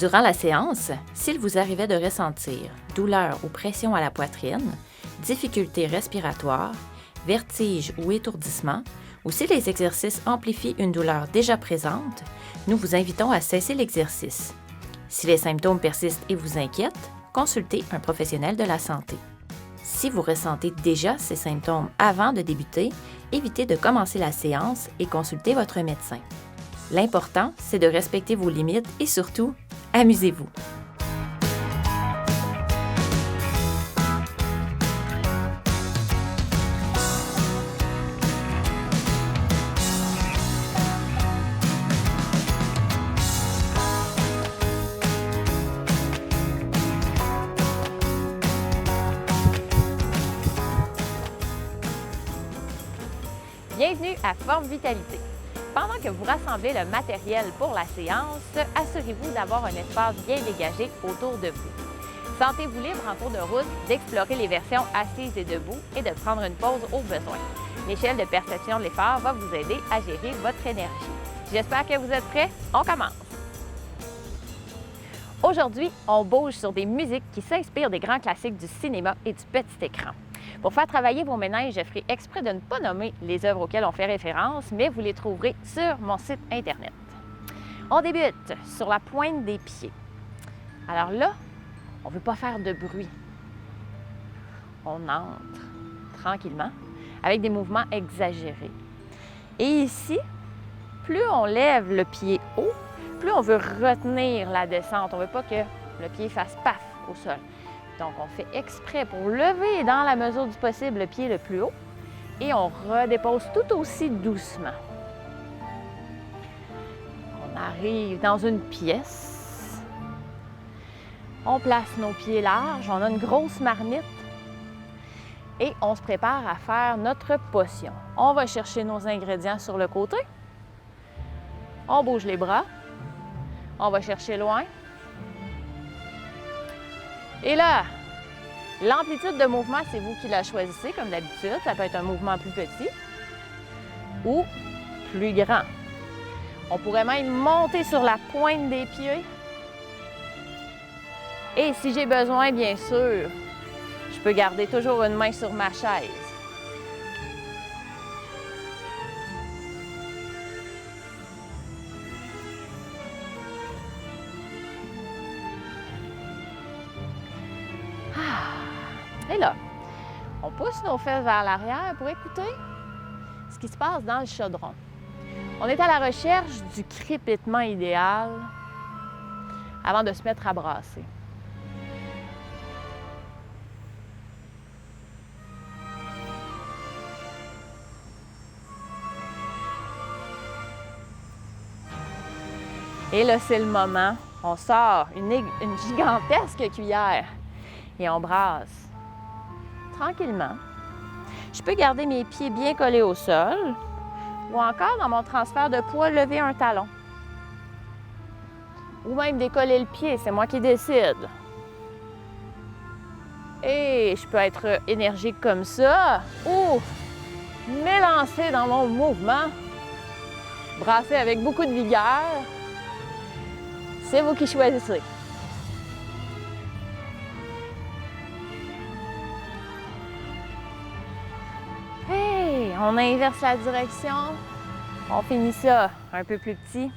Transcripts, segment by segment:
Durant la séance, s'il vous arrivait de ressentir douleur ou pression à la poitrine, difficultés respiratoires, vertige ou étourdissement, ou si les exercices amplifient une douleur déjà présente, nous vous invitons à cesser l'exercice. Si les symptômes persistent et vous inquiètent, consultez un professionnel de la santé. Si vous ressentez déjà ces symptômes avant de débuter, évitez de commencer la séance et consultez votre médecin. L'important, c'est de respecter vos limites et surtout, amusez-vous. Bienvenue à Forme Vitalité. Pendant que vous rassemblez le matériel pour la séance, assurez-vous d'avoir un espace bien dégagé autour de vous. Sentez-vous libre en cours de route d'explorer les versions assises et debout et de prendre une pause au besoin. L'échelle de perception de l'effort va vous aider à gérer votre énergie. J'espère que vous êtes prêts. On commence! Aujourd'hui, on bouge sur des musiques qui s'inspirent des grands classiques du cinéma et du petit écran. Pour faire travailler vos méninges, je ferai exprès de ne pas nommer les œuvres auxquelles on fait référence, mais vous les trouverez sur mon site Internet. On débute sur la pointe des pieds. Alors là, on ne veut pas faire de bruit. On entre tranquillement avec des mouvements exagérés. Et ici, plus on lève le pied haut, plus on veut retenir la descente. On ne veut pas que le pied fasse paf au sol. Donc, on fait exprès pour lever dans la mesure du possible le pied le plus haut et on redépose tout aussi doucement. On arrive dans une pièce. On place nos pieds larges. On a une grosse marmite et on se prépare à faire notre potion. On va chercher nos ingrédients sur le côté. On bouge les bras. On va chercher loin. Et là, l'amplitude de mouvement, c'est vous qui la choisissez, comme d'habitude. Ça peut être un mouvement plus petit ou plus grand. On pourrait même monter sur la pointe des pieds. Et si j'ai besoin, bien sûr, je peux garder toujours une main sur ma chaise. Et là, on pousse nos fesses vers l'arrière pour écouter ce qui se passe dans le chaudron. On est à la recherche du crépitement idéal avant de se mettre à brasser. Et là, c'est le moment. On sort une gigantesque cuillère et on brasse. Tranquillement. Je peux garder mes pieds bien collés au sol ou encore, dans mon transfert de poids, lever un talon. Ou même décoller le pied, c'est moi qui décide. Et je peux être énergique comme ça ou m'élancer dans mon mouvement, brasser avec beaucoup de vigueur. C'est vous qui choisissez. On inverse la direction, on finit ça un peu plus petit.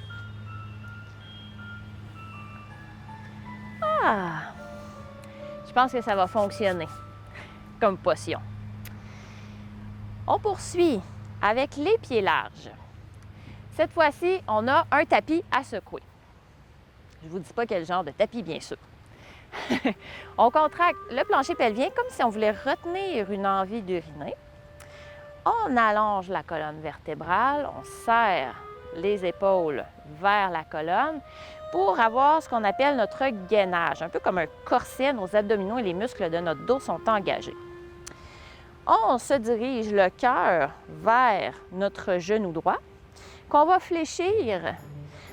Je pense que ça va fonctionner comme potion. On poursuit avec les pieds larges. Cette fois-ci, on a un tapis à secouer. Je ne vous dis pas quel genre de tapis, bien sûr. On contracte le plancher pelvien comme si on voulait retenir une envie d'uriner. On allonge la colonne vertébrale, on serre les épaules vers la colonne pour avoir ce qu'on appelle notre gainage, un peu comme un corset. Nos abdominaux et les muscles de notre dos sont engagés. On se dirige le cœur vers notre genou droit, qu'on va fléchir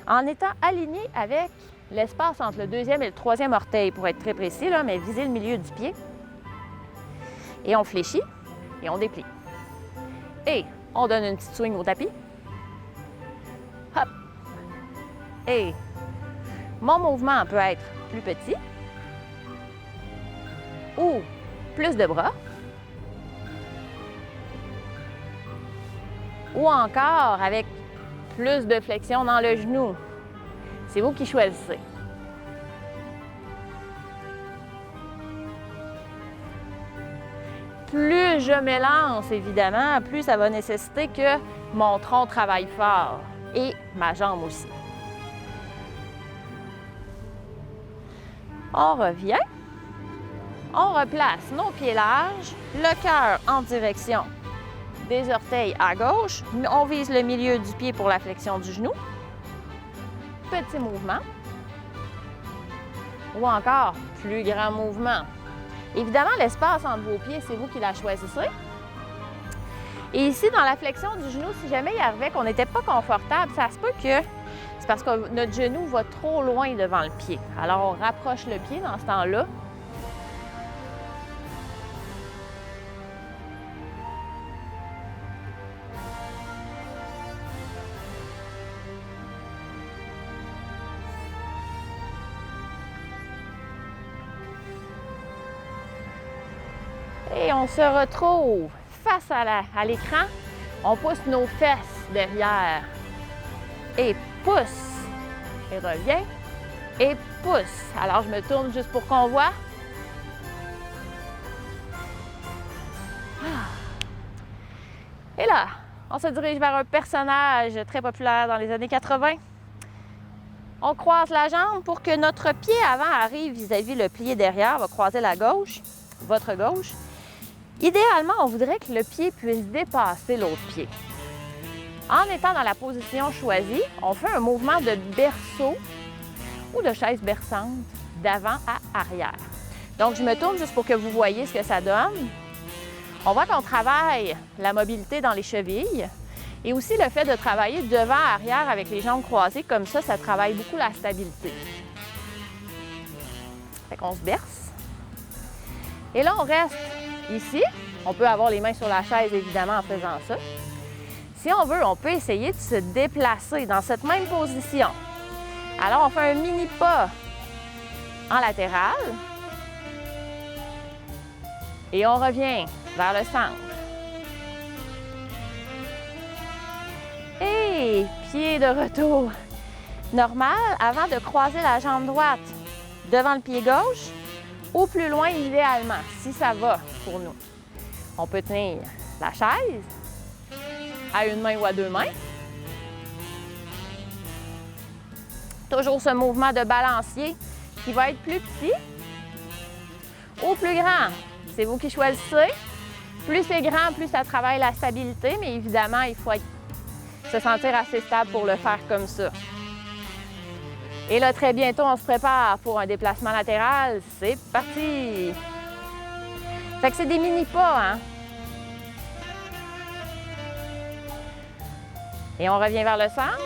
en étant aligné avec l'espace entre le deuxième et le troisième orteil, pour être très précis, là, mais viser le milieu du pied. Et on fléchit et on déplie. Et on donne une petite swing au tapis. Hop! Et Mon mouvement peut être plus petit ou plus de bras ou encore avec plus de flexion dans le genou. C'est vous qui choisissez. Plus je m'élance, évidemment, plus ça va nécessiter que mon tronc travaille fort et ma jambe aussi. On revient. On replace nos pieds larges, le cœur en direction des orteils à gauche. On vise le milieu du pied pour la flexion du genou. Petit mouvement. Ou encore, plus grand mouvement. Évidemment, l'espace entre vos pieds, c'est vous qui la choisissez. Et ici, dans la flexion du genou, si jamais il arrivait qu'on n'était pas confortable, ça se peut que c'est parce que notre genou va trop loin devant le pied. Alors, on rapproche le pied dans ce temps-là. Et on se retrouve face à l'écran. On pousse nos fesses derrière. Et pousse. Et revient. Et pousse. Alors, je me tourne juste pour qu'on voit. Et là, on se dirige vers un personnage très populaire dans les années 80. On croise la jambe pour que notre pied avant arrive vis-à-vis le pied derrière. On va croiser la gauche, votre gauche. Idéalement, on voudrait que le pied puisse dépasser l'autre pied. En étant dans la position choisie, on fait un mouvement de berceau ou de chaise berçante d'avant à arrière. Donc, je me tourne juste pour que vous voyez ce que ça donne. On voit qu'on travaille la mobilité dans les chevilles et aussi le fait de travailler devant à arrière avec les jambes croisées. Comme ça travaille beaucoup la stabilité. Fait qu'on se berce. Et là, on reste ici. On peut avoir les mains sur la chaise, évidemment, en faisant ça. Si on veut, on peut essayer de se déplacer dans cette même position. Alors, on fait un mini pas en latéral. Et on revient vers le centre. Et pied de retour normal avant de croiser la jambe droite devant le pied gauche ou plus loin idéalement, si ça va pour nous. On peut tenir la chaise à une main ou à deux mains. Toujours ce mouvement de balancier qui va être plus petit ou plus grand. C'est vous qui choisissez. Plus c'est grand, plus ça travaille la stabilité, mais évidemment, il faut se sentir assez stable pour le faire comme ça. Et là, très bientôt, on se prépare pour un déplacement latéral. C'est parti! Fait que c'est des mini-pas, hein? Et on revient vers le centre.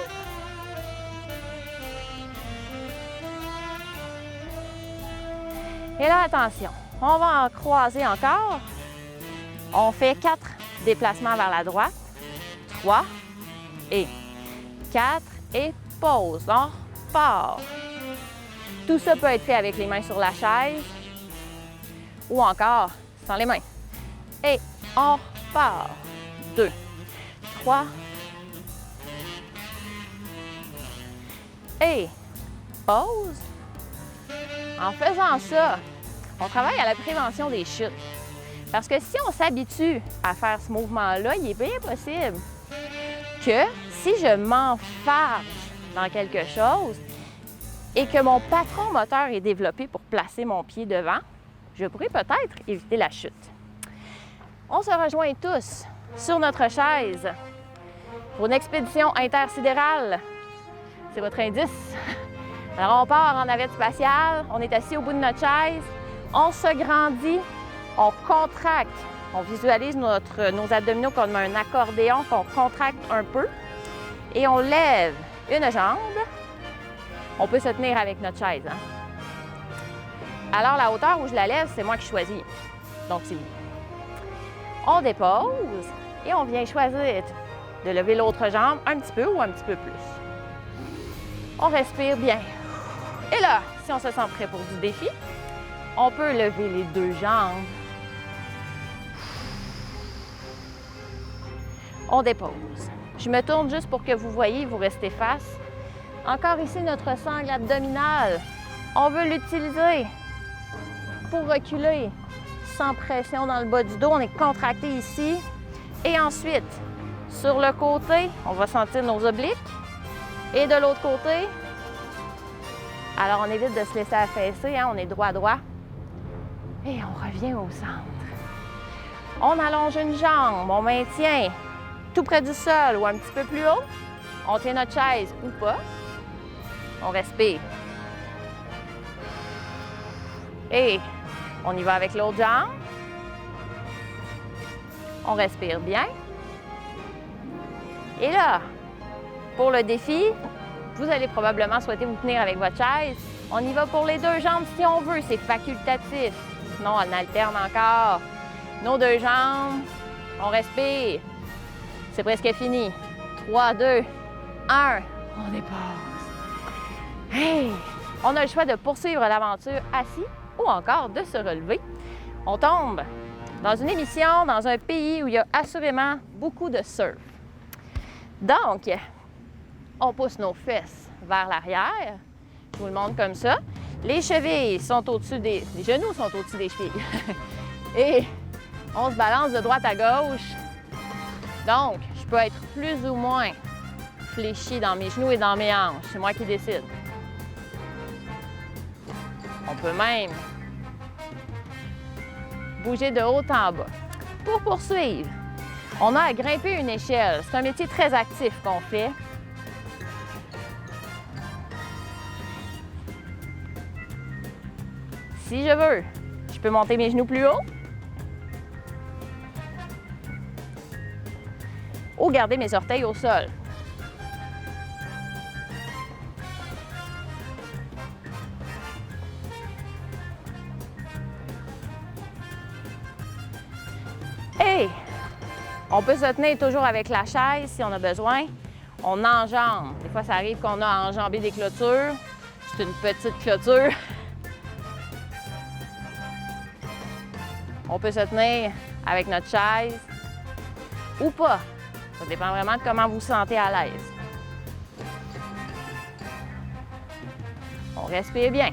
Et là, attention, on va en croiser encore. On fait 4 déplacements vers la droite. 3 et 4 et pause. On repart. Tout ça peut être fait avec les mains sur la chaise ou encore sans les mains. Et on repart. 2, 3 et pause. En faisant ça, on travaille à la prévention des chutes. Parce que si on s'habitue à faire ce mouvement-là, il est bien possible que si je m'enfarge dans quelque chose et que mon patron moteur est développé pour placer mon pied devant, je pourrais peut-être éviter la chute. On se rejoint tous sur notre chaise pour une expédition intersidérale. C'est votre indice. Alors, on part en navette spatiale, on est assis au bout de notre chaise, on se grandit, on contracte, on visualise nos abdominaux comme un accordéon qu'on contracte un peu et on lève une jambe. On peut se tenir avec notre chaise. Hein? Alors, la hauteur où je la lève, c'est moi qui choisis. Donc, c'est vous. On dépose et on vient choisir de lever l'autre jambe un petit peu ou un petit peu plus. On respire bien. Et là, si on se sent prêt pour du défi, on peut lever les deux jambes. On dépose. Je me tourne juste pour que vous voyez, vous restez face. Encore ici, notre sangle abdominale. On veut l'utiliser pour reculer sans pression dans le bas du dos. On est contracté ici. Et ensuite, sur le côté, on va sentir nos obliques. Et de l'autre côté, alors on évite de se laisser affaisser, hein? On est droit-droit. Et on revient au centre. On allonge une jambe, on maintient tout près du sol ou un petit peu plus haut. On tient notre chaise ou pas. On respire. Et on y va avec l'autre jambe. On respire bien. Et là, pour le défi, vous allez probablement souhaiter vous tenir avec votre chaise. On y va pour les deux jambes si on veut, c'est facultatif. Sinon, on alterne encore. Nos deux jambes, on respire. C'est presque fini. 3, 2, 1, on dépose. Hey! On a le choix de poursuivre l'aventure assis ou encore de se relever. On tombe dans une émission, dans un pays où il y a assurément beaucoup de surf. Donc, on pousse nos fesses vers l'arrière. Tout le monde comme ça. Les chevilles sont au-dessus des... Les genoux sont au-dessus des chevilles. Et on se balance de droite à gauche. Donc, je peux être plus ou moins fléchi dans mes genoux et dans mes hanches. C'est moi qui décide. On peut même bouger de haut en bas. Pour poursuivre, on a à grimper une échelle. C'est un métier très actif qu'on fait. Si je veux, je peux monter mes genoux plus haut ou garder mes orteils au sol. Et on peut se tenir toujours avec la chaise si on a besoin. On enjambe. Des fois, ça arrive qu'on a à enjamber des clôtures. C'est une petite clôture. On peut se tenir avec notre chaise ou pas. Ça dépend vraiment de comment vous vous sentez à l'aise. On respire bien.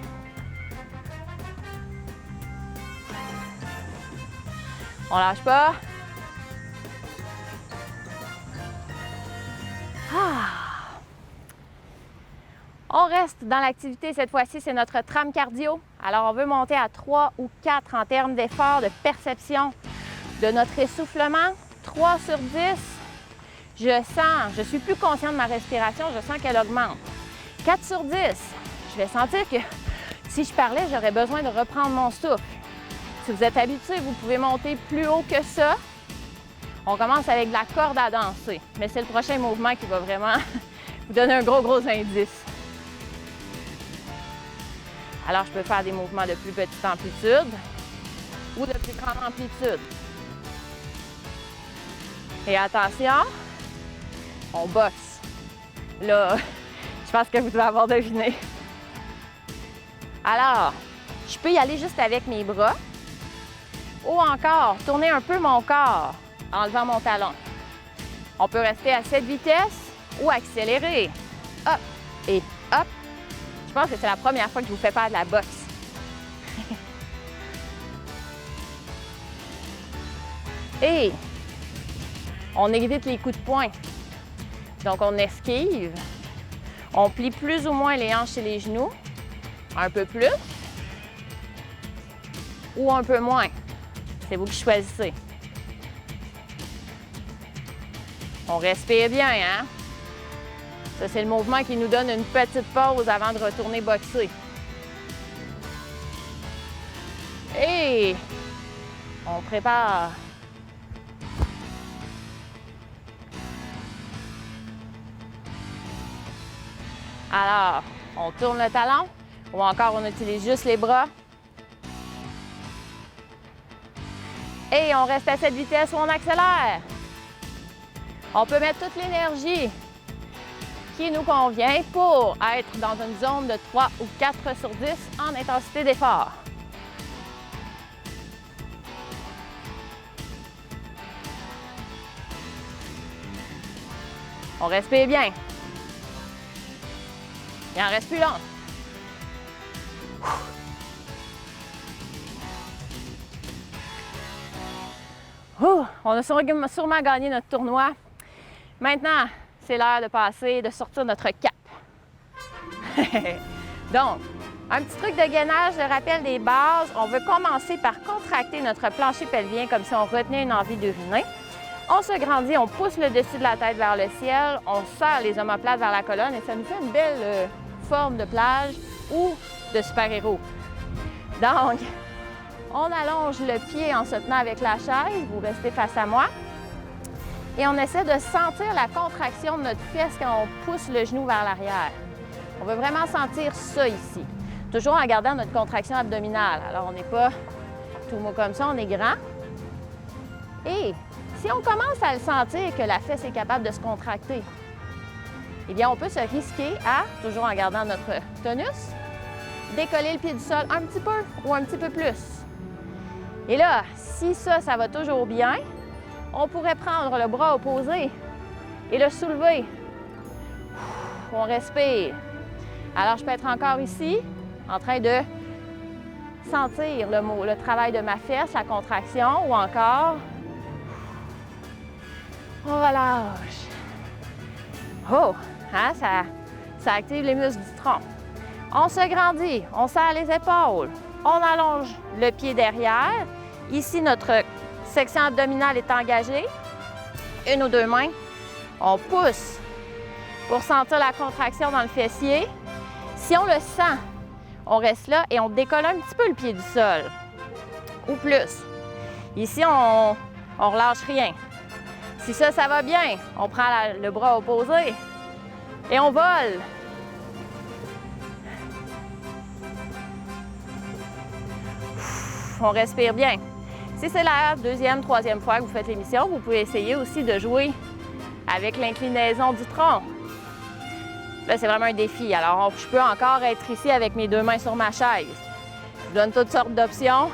On lâche pas. On reste dans l'activité. Cette fois-ci, c'est notre trame cardio. Alors, on veut monter à 3 ou 4 en termes d'effort, de perception de notre essoufflement. 3 sur 10. Je suis plus consciente de ma respiration, je sens qu'elle augmente. 4 sur 10. Je vais sentir que si je parlais, j'aurais besoin de reprendre mon souffle. Si vous êtes habitué, vous pouvez monter plus haut que ça. On commence avec de la corde à danser, mais c'est le prochain mouvement qui va vraiment vous donner un gros indice. Alors, je peux faire des mouvements de plus petite amplitude ou de plus grande amplitude. Et attention, on boxe. Là, je pense que vous devez avoir deviné. Alors, je peux y aller juste avec mes bras ou encore tourner un peu mon corps en levant mon talon. On peut rester à cette vitesse ou accélérer. Hop et hop. Je pense que c'est la première fois que je vous fais faire de la boxe. Et on évite les coups de poing. Donc, on esquive. On plie plus ou moins les hanches et les genoux. Un peu plus. Ou un peu moins. C'est vous qui choisissez. On respire bien, hein? Ça, c'est le mouvement qui nous donne une petite pause avant de retourner boxer. Et on prépare. Alors, on tourne le talon ou encore on utilise juste les bras. Et on reste à cette vitesse où on accélère. On peut mettre toute l'énergie qui nous convient pour être dans une zone de 3 ou 4 sur 10 en intensité d'effort. On respire bien. Il en reste plus long. On a sûrement gagné notre tournoi. Maintenant, c'est l'heure de sortir notre cap. Donc, un petit truc de gainage, de rappel des bases. On veut commencer par contracter notre plancher pelvien comme si on retenait une envie d'uriner. On se grandit, on pousse le dessus de la tête vers le ciel, on serre les omoplates vers la colonne et ça nous fait une belle forme de plage ou de super-héros. Donc, on allonge le pied en se tenant avec la chaise, vous restez face à moi. Et on essaie de sentir la contraction de notre fesse quand on pousse le genou vers l'arrière. On veut vraiment sentir ça ici. Toujours en gardant notre contraction abdominale. Alors, on n'est pas tout mou comme ça, on est grand. Et si on commence à le sentir que la fesse est capable de se contracter, eh bien, on peut se risquer à, toujours en gardant notre tonus, décoller le pied du sol un petit peu ou un petit peu plus. Et là, si ça va toujours bien, on pourrait prendre le bras opposé et le soulever. On respire. Alors, je peux être encore ici, en train de sentir le travail de ma fesse, la contraction, ou encore, on relâche. Oh, hein, ça active les muscles du tronc. On se grandit, on serre les épaules, on allonge le pied derrière. Ici, notre section abdominale est engagée. Une ou deux mains. On pousse pour sentir la contraction dans le fessier. Si on le sent, on reste là et on décolle un petit peu le pied du sol. Ou plus. Ici, on relâche rien. Si ça va bien, on prend le bras opposé et on vole. On respire bien. Si c'est la deuxième, troisième fois que vous faites l'émission, vous pouvez essayer aussi de jouer avec l'inclinaison du tronc. Là, c'est vraiment un défi. Alors, je peux encore être ici avec mes deux mains sur ma chaise. Je vous donne toutes sortes d'options.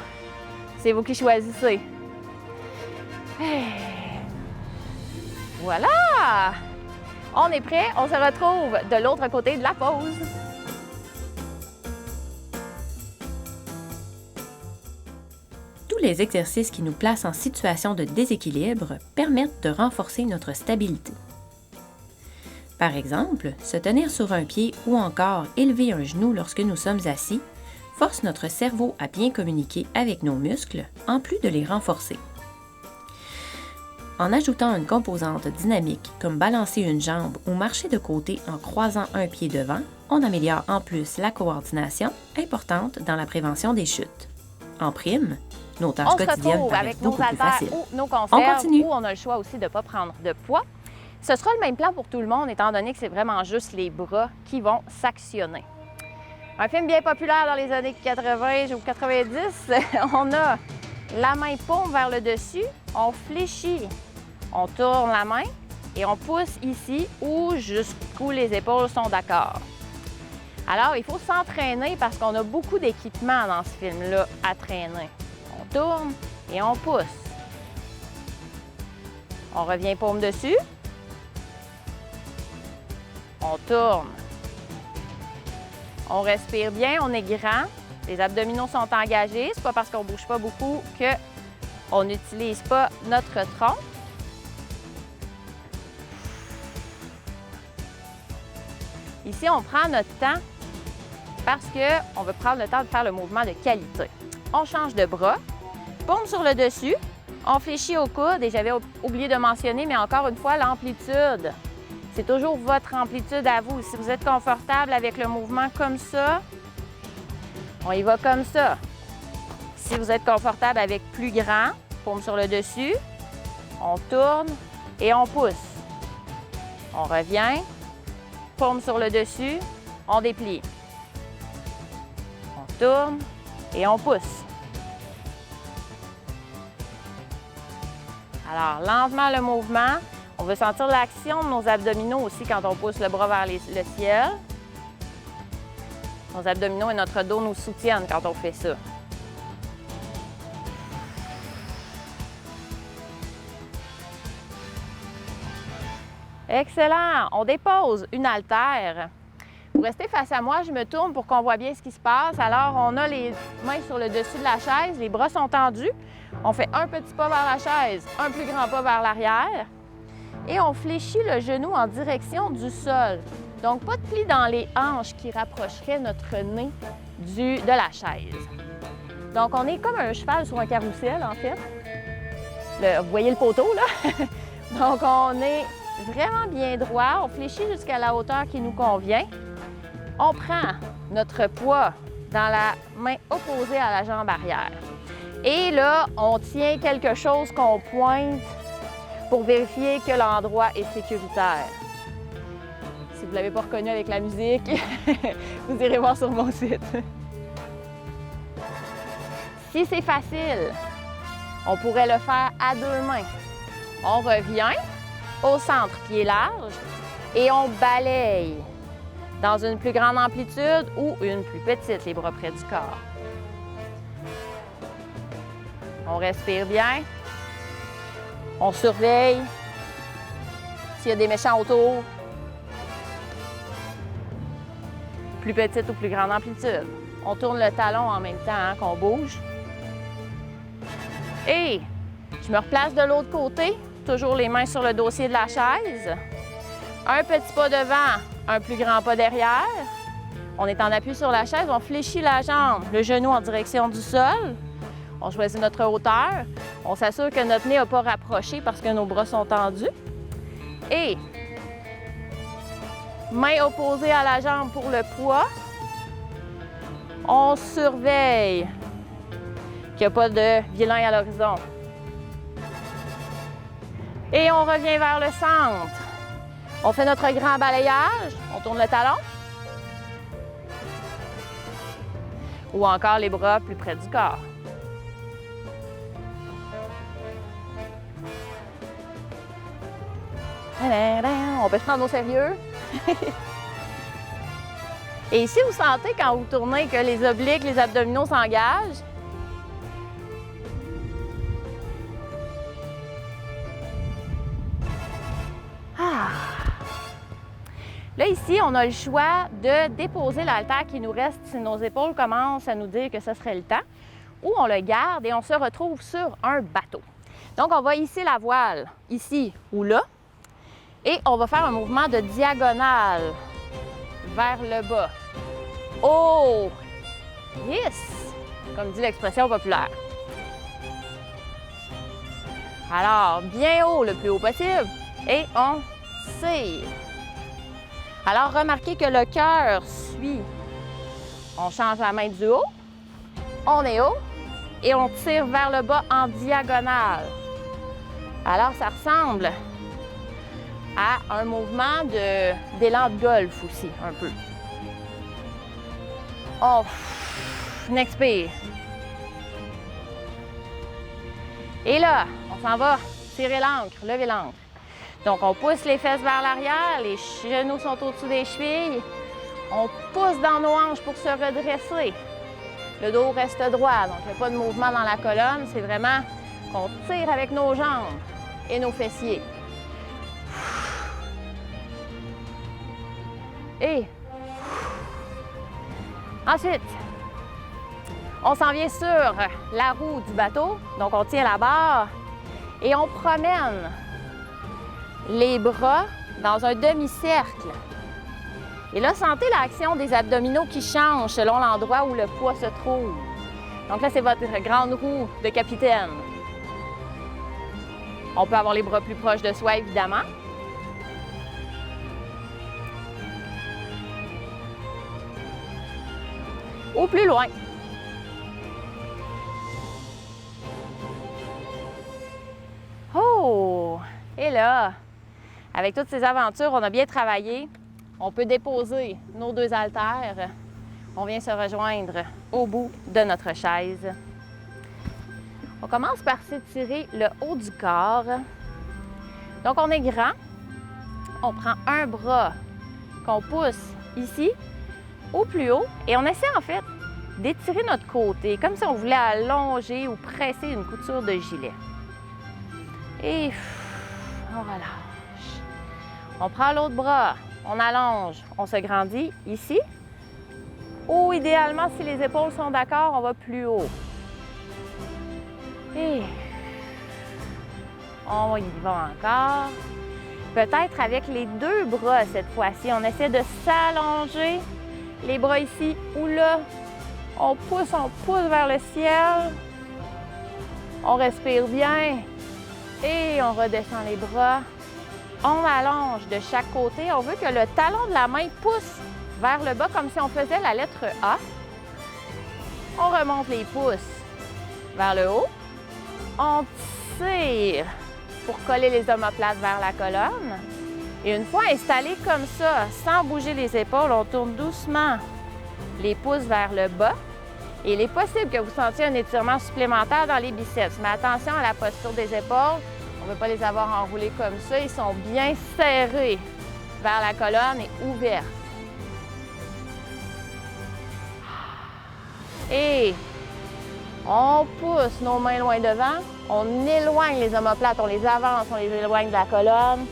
C'est vous qui choisissez. Voilà! On est prêt. On se retrouve de l'autre côté de la pause. Tous les exercices qui nous placent en situation de déséquilibre permettent de renforcer notre stabilité. Par exemple, se tenir sur un pied ou encore élever un genou lorsque nous sommes assis force notre cerveau à bien communiquer avec nos muscles, en plus de les renforcer. En ajoutant une composante dynamique comme balancer une jambe ou marcher de côté en croisant un pied devant, on améliore en plus la coordination, importante dans la prévention des chutes. En prime, nos tâches quotidiennes paraissent beaucoup plus faciles. Ou nos conserves, On continue. ou on a le choix aussi de ne pas prendre de poids. Ce sera le même plan pour tout le monde, étant donné que c'est vraiment juste les bras qui vont s'actionner. Un film bien populaire dans les années 80 ou 90, on a la main paume vers le dessus, on fléchit, on tourne la main et on pousse ici ou jusqu'où les épaules sont d'accord. Alors, il faut s'entraîner parce qu'on a beaucoup d'équipements dans ce film-là à traîner. On tourne et on pousse. On revient paume dessus. On tourne. On respire bien, on est grand. Les abdominaux sont engagés. C'est pas parce qu'on ne bouge pas beaucoup qu'on n'utilise pas notre tronc. Ici, on prend notre temps parce qu'on veut prendre le temps de faire le mouvement de qualité. On change de bras, paume sur le dessus, on fléchit au coude et j'avais oublié de mentionner, mais encore une fois, l'amplitude. C'est toujours votre amplitude à vous. Si vous êtes confortable avec le mouvement comme ça, on y va comme ça. Si vous êtes confortable avec plus grand, paume sur le dessus, on tourne et on pousse. On revient, paume sur le dessus, on déplie. On tourne et on pousse. Alors, lentement le mouvement. On veut sentir l'action de nos abdominaux aussi quand on pousse le bras vers le ciel. Nos abdominaux et notre dos nous soutiennent quand on fait ça. Excellent! On dépose une haltère. Pour rester face à moi, je me tourne pour qu'on voit bien ce qui se passe. Alors, on a les mains sur le dessus de la chaise, les bras sont tendus. On fait un petit pas vers la chaise, un plus grand pas vers l'arrière. Et on fléchit le genou en direction du sol. Donc, pas de pli dans les hanches qui rapprocherait notre nez de la chaise. Donc, on est comme un cheval sur un carrousel, en fait. Vous voyez le poteau, là? Donc, on est vraiment bien droit. On fléchit jusqu'à la hauteur qui nous convient. On prend notre poids dans la main opposée à la jambe arrière. Et là, on tient quelque chose qu'on pointe pour vérifier que l'endroit est sécuritaire. Si vous ne l'avez pas reconnu avec la musique, vous irez voir sur mon site. Si c'est facile, on pourrait le faire à deux mains. On revient au centre, pied large, et on balaye dans une plus grande amplitude ou une plus petite, les bras près du corps. On respire bien. On surveille s'il y a des méchants autour. Plus petite ou plus grande amplitude. On tourne le talon en même temps qu'on bouge. Et je me replace de l'autre côté, toujours les mains sur le dossier de la chaise. Un petit pas devant, un plus grand pas derrière. On est en appui sur la chaise, on fléchit la jambe, le genou en direction du sol. On choisit notre hauteur. On s'assure que notre nez n'a pas rapproché parce que nos bras sont tendus. Et main opposée à la jambe pour le poids. On surveille qu'il n'y a pas de vilain à l'horizon. Et on revient vers le centre. On fait notre grand balayage. On tourne le talon. Ou encore les bras plus près du corps. On peut se prendre au sérieux. Et ici, vous sentez quand vous tournez que les obliques, les abdominaux s'engagent. Là, ici, on a le choix de déposer l'haltère qui nous reste si nos épaules commencent à nous dire que ce serait le temps, ou on le garde et on se retrouve sur un bateau. Donc, on va hisser la voile, ici ou là, et on va faire un mouvement de diagonale vers le bas. Oh! Yes! Comme dit l'expression populaire. Alors, bien haut, le plus haut possible, et on tire. Alors, remarquez que le cœur suit. On change la main du haut, on est haut, et on tire vers le bas en diagonale. Alors, ça ressemble à un mouvement d'élan de golf aussi, un peu. On expire. Et là, on s'en va tirer l'ancre, lever l'ancre. Donc, on pousse les fesses vers l'arrière, les genoux sont au-dessus des chevilles. On pousse dans nos hanches pour se redresser. Le dos reste droit, donc il n'y a pas de mouvement dans la colonne. C'est vraiment qu'on tire avec nos jambes et nos fessiers. Et ensuite, on s'en vient sur la roue du bateau. Donc, on tient la barre et on promène les bras dans un demi-cercle. Et là, sentez l'action des abdominaux qui change selon l'endroit où le poids se trouve. Donc là, c'est votre grande roue de capitaine. On peut avoir les bras plus proches de soi, évidemment. Ou plus loin. Oh! Et là, avec toutes ces aventures, on a bien travaillé. On peut déposer nos deux haltères. On vient se rejoindre au bout de notre chaise. On commence par s'étirer le haut du corps. Donc, on est grand. On prend un bras qu'on pousse ici, au plus haut, et on essaie en fait d'étirer notre côté, comme si on voulait allonger ou presser une couture de gilet. Et on relâche. On prend l'autre bras, on allonge, on se grandit ici. Ou idéalement, si les épaules sont d'accord, on va plus haut. Et on y va encore. Peut-être avec les deux bras cette fois-ci. On essaie de s'allonger. Les bras ici ou là. On pousse vers le ciel. On respire bien. Et on redescend les bras. On allonge de chaque côté. On veut que le talon de la main pousse vers le bas comme si on faisait la lettre A. On remonte les pouces vers le haut. On tire pour coller les omoplates vers la colonne. Et une fois installé comme ça, sans bouger les épaules, on tourne doucement les pouces vers le bas. Et il est possible que vous sentiez un étirement supplémentaire dans les biceps. Mais attention à la posture des épaules. On ne veut pas les avoir enroulés comme ça. Ils sont bien serrés vers la colonne et ouverts. Et on pousse nos mains loin devant. On éloigne les omoplates, on les avance, on les éloigne de la colonne.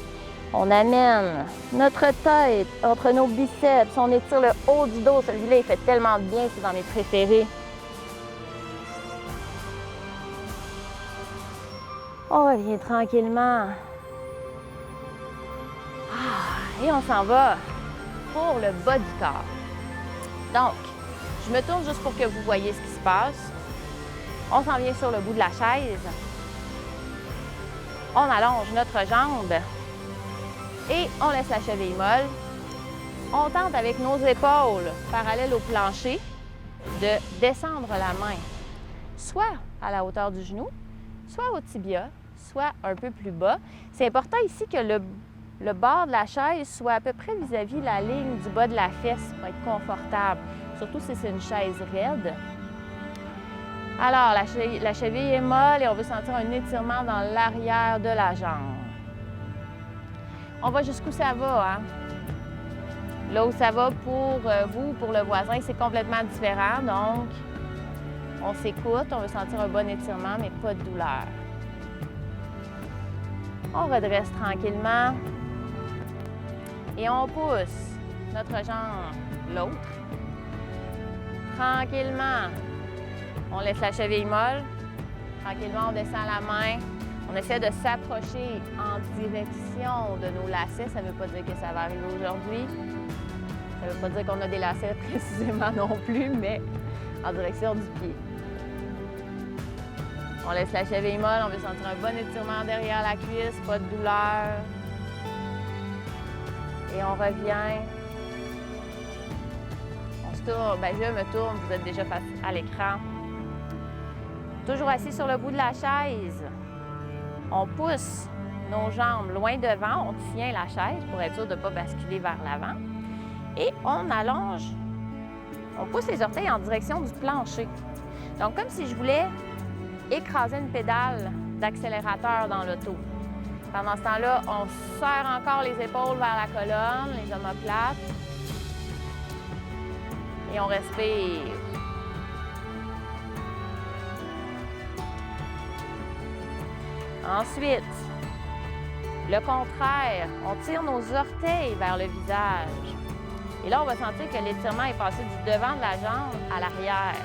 On amène notre tête entre nos biceps. On étire le haut du dos. Celui-là, il fait tellement de bien, c'est dans mes préférés. On revient tranquillement. Et on s'en va pour le bas du corps. Donc, je me tourne juste pour que vous voyez ce qui se passe. On s'en vient sur le bout de la chaise. On allonge notre jambe et on laisse la cheville molle. On tente avec nos épaules parallèles au plancher de descendre la main, soit à la hauteur du genou, soit au tibia, soit un peu plus bas. C'est important ici que le bord de la chaise soit à peu près vis-à-vis la ligne du bas de la fesse pour être confortable, surtout si c'est une chaise raide. Alors, la cheville est molle et on veut sentir un étirement dans l'arrière de la jambe. On va jusqu'où ça va, hein? Là où ça va pour vous, pour le voisin, c'est complètement différent. Donc, on s'écoute, on veut sentir un bon étirement, mais pas de douleur. On redresse tranquillement et on pousse notre jambe l'autre. Tranquillement, on laisse la cheville molle. Tranquillement, on descend la main. On essaie de s'approcher en direction de nos lacets. Ça ne veut pas dire que ça va arriver aujourd'hui. Ça ne veut pas dire qu'on a des lacets précisément non plus, mais en direction du pied. On laisse la cheville molle. On veut sentir un bon étirement derrière la cuisse, pas de douleur. Et on revient. On se tourne. Bien, je me tourne. Vous êtes déjà face à l'écran. Toujours assis sur le bout de la chaise. On pousse nos jambes loin devant, on tient la chaise pour être sûr de ne pas basculer vers l'avant. Et on allonge, on pousse les orteils en direction du plancher. Donc, comme si je voulais écraser une pédale d'accélérateur dans l'auto. Pendant ce temps-là, on serre encore les épaules vers la colonne, les omoplates. Et on respire. Ensuite, le contraire, on tire nos orteils vers le visage. Et là, on va sentir que l'étirement est passé du devant de la jambe à l'arrière.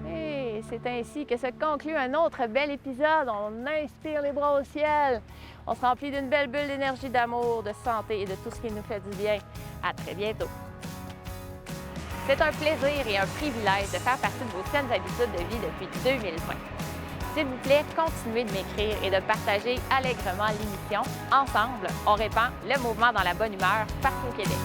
Et c'est ainsi que se conclut un autre bel épisode. On inspire les bras au ciel. On se remplit d'une belle bulle d'énergie, d'amour, de santé et de tout ce qui nous fait du bien. À très bientôt. C'est un plaisir et un privilège de faire partie de vos saines habitudes de vie depuis 2020. S'il vous plaît, continuez de m'écrire et de partager allègrement l'émission. Ensemble, on répand le mouvement dans la bonne humeur partout au Québec.